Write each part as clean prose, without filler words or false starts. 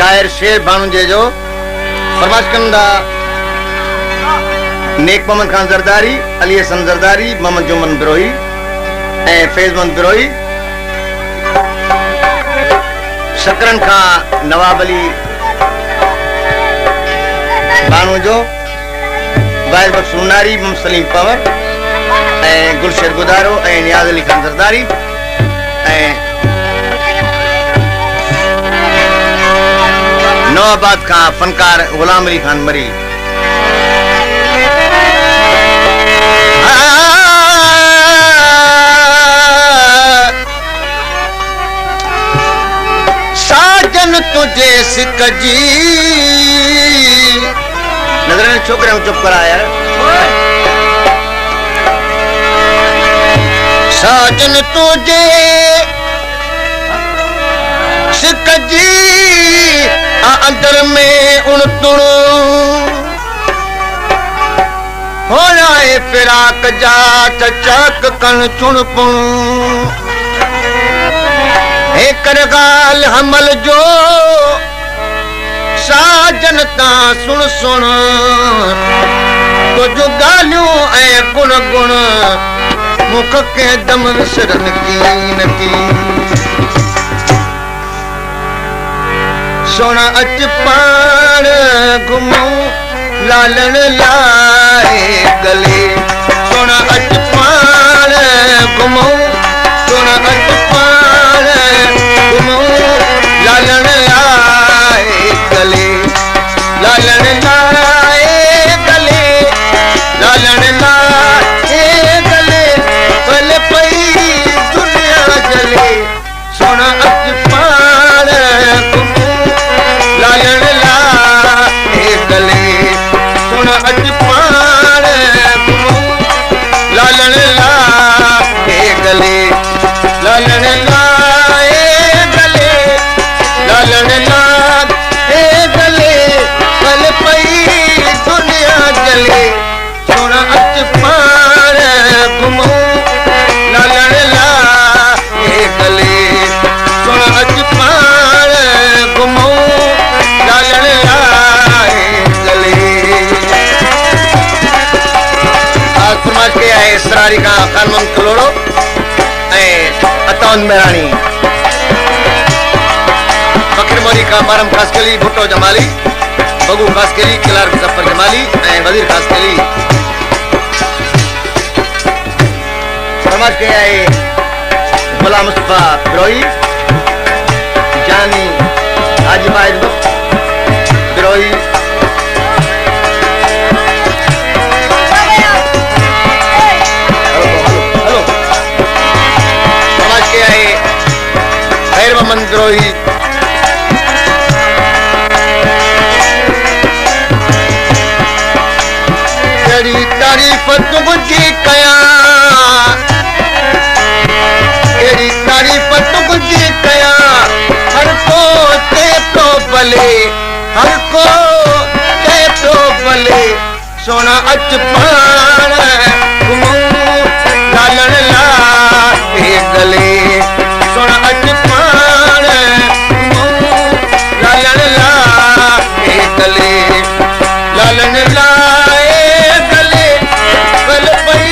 शायर शेर बानू जे जो फरमाइश कंदा नेक मोहम्मद खान जरदारी, अली हसन जरदारी, मोहम्मद जुमन बिरोही ए फैजमंद बिरोही, शकरन खान नवाब अली बानू जो, वाहिद बख्श मुनारी, मोहम्मद सलीम पवर ए गुलशेर गुदारो ए नियाज अली खान जरदारी ए नवाबाद का फनकार गुलाम अली खान मरी। साजन तुझे सिकजी नजर ने छोकरे चुप कराया। साजन तुझे सिकजी अंदर में उन तुण हो जाए फिराक जा चक कन चुन पुण एक गाल हमल जो साजन ता सुन सुन तो जो गालियों ऐ गुण गुण मुख के दम विसरन की नकी सोना अच पाण घुमूं लालन लाए गले। सोना अच पाण घुमूं, सोना अच पाण घुमूं लालन लाए गले। लालन लाए गले, लालन लाए गले, पल पई दुनिया जले। सोना अच पाण घुमूं लालन लाए गले। सोना अच पाण घुमूं लालन लाए गले। लालन लाए गले, लालन लाए गले, पल पई दुनिया जले। सोना अच पाण घुमूं लालन लाए गले। सोना अच पाण घुमूं लालन लाए गले। आज समाज के आए इसरारी का खानमन कलोड़ो अताउन मेहरानी, फकीर मोरी का बारम खासकली, भुट्टो जमाली, बगू खासकली, किलार मुजफ्फर जमाली वजीर खासकली। समाज के आए गुलाम मुस्तफा बिरोही, जानी हाजी वाहिद बख्श बिरोही, खैर मोहम्मद बिरोही, तेरी तारीफ तुझी कया, तेरी तारीफ तुझी कया, हर को ते तो भले, हर को ते तो भले। सोना अच पाण घुमूं लालन लाए गले। सोना अच पाण घुमूं लालन लाए गले। लालन लाए गले, पल पई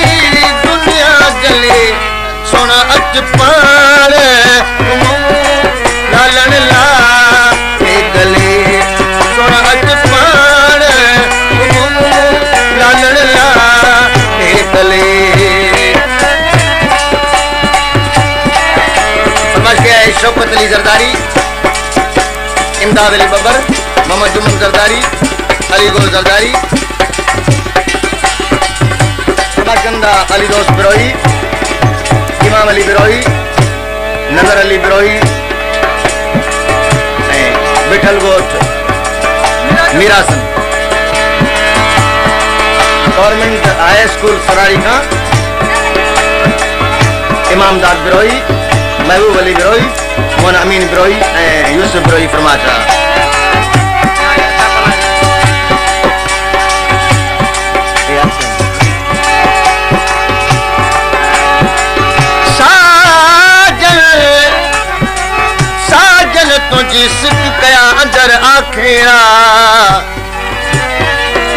दुनिया जले। सोना अच पाण घुमूं लालन लाए गले। सोना अच पाण घुमूं लालन लाए गले। शौकत अली जरदारी, इमदाद अली बबर, मोहम्मद जुमन जरदारी, अली गोल जरदारी, समाजकंदा अली दोस्त बिरोही, इमाम अली बिरोही, नजर अली बिरोही, बिठल गोठ मीरासन, गवर्नमेंट हाई स्कूल सरारी का इमाम दाद बिरोही, महबूब अली बिरोही, मोहन अमीन बिरोही, यूसुफ बिरोही फरमाचा। साजन साजन तुझी सिक कया अंदर खेड़ा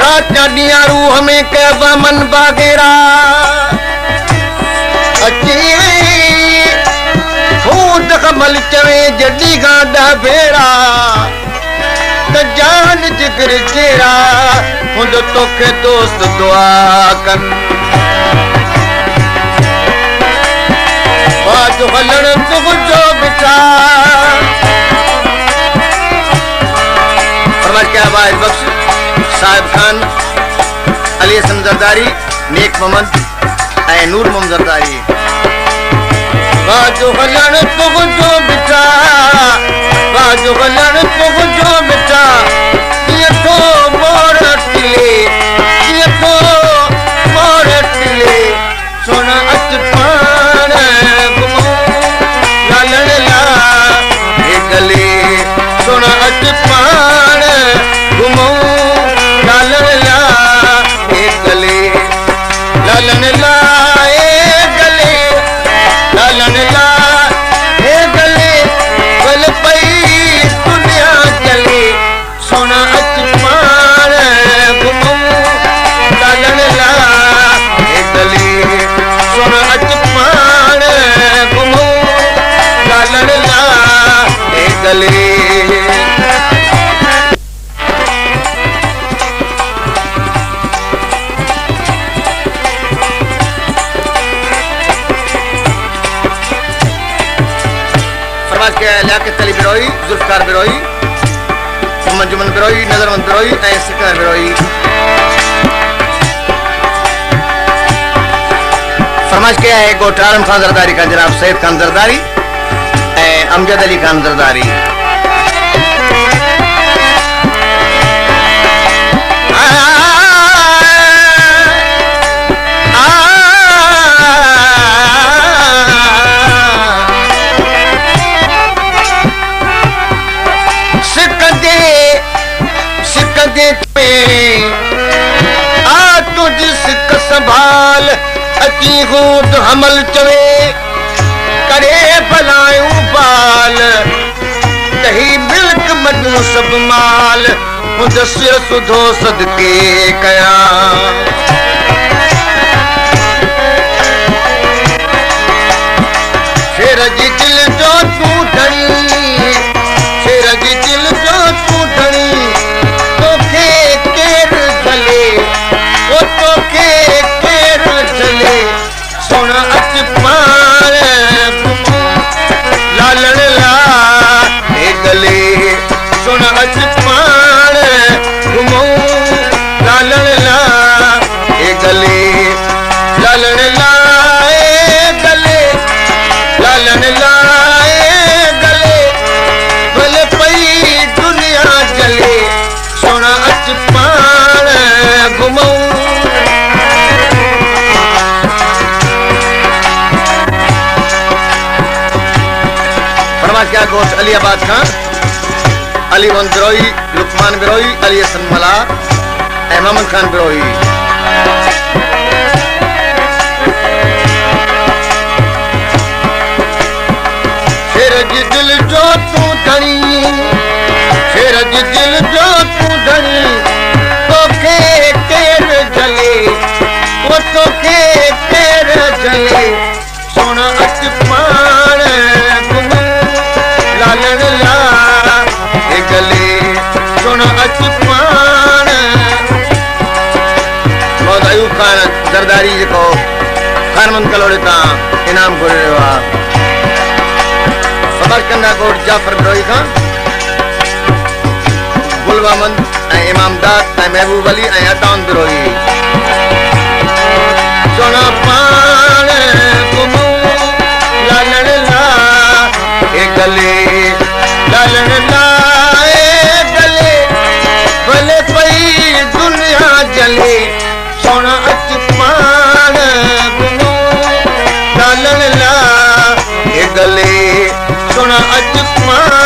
राजा दिया रूह में कहवा मन बागेरा अची फूट कमल चवे जडी गांडा भेड़ा त जान जिगर चेरा हुंद तोखे दोस्त दुआ कन बाजू हलण तुझो बिठा क्या आवाज बख्श साहिब खान अली हसन जरदारी नेक मोहम्मद ऐ नूर मोहम्मद जरदारी बाजू हलण तुझो बिठा बाजू हलण तुझो बिठा ये तो मोर टिले ये तो मोर टिले सोना अच पान घुमो लालण ला हे गले सोना अच पान घुमो लालन ला एक गले लालन ला एक गले लालन ला एक गले बल पई दुनिया चले सोना अचमान घुमो लालन ला एक गले सोना अचमान घुमो लालन ला एक गले लियाकत अली बिरोई जुल्फकार बिरोई मंजुमन बिरोई नजरमंद बिरोई ऐ सिकंदर बिरोई फरमाइश किया है गोटारम खान जरदारी का जनाब सैयद खान जरदारी अमजद अली खान जरदारी आ तुझ सिक संभाल अची हूद हमल चवे करे भलायूं बाल कही मिल्क मडू सब माल खुद सिर सुधो सदके कया शेर जी दिल जो तू धनी शेर जी दिल जो तू धनी सोना अच पान लालन ला एक गले सोना अच पान घुमो लालन ला एक गले लालन ला एक गले लालन ला एक गले भले पई दुनिया जले सोना अच पान घुमो क्या गोश अलीबाद खान अली वन बिरोई लुकमान बिरोई अली हसन मला मोहम्मद खान बिरोई शेर जी दिल जो तू धनी शेर जी दिल जो तू धनी तोखे केर जले वो तोखे केर जले सोना अच पान लालन ला एक गले सोना अच पान बहुत अयूब खान जरदारी जेको खानमंद कलोड़े तां इनाम घुरे रहियो आहे समरकंदा कोट जाफर बिरोई खां गुलवामंद ऐं इमामदाद ऐं महबूब अली ऐं अतान बिरोई सोना पान घुमो लालन ला एक गले लालन ला एक गले भले पई दुनिया जले सोना अच पान घुमो लालन ला एक गले सोना अच पान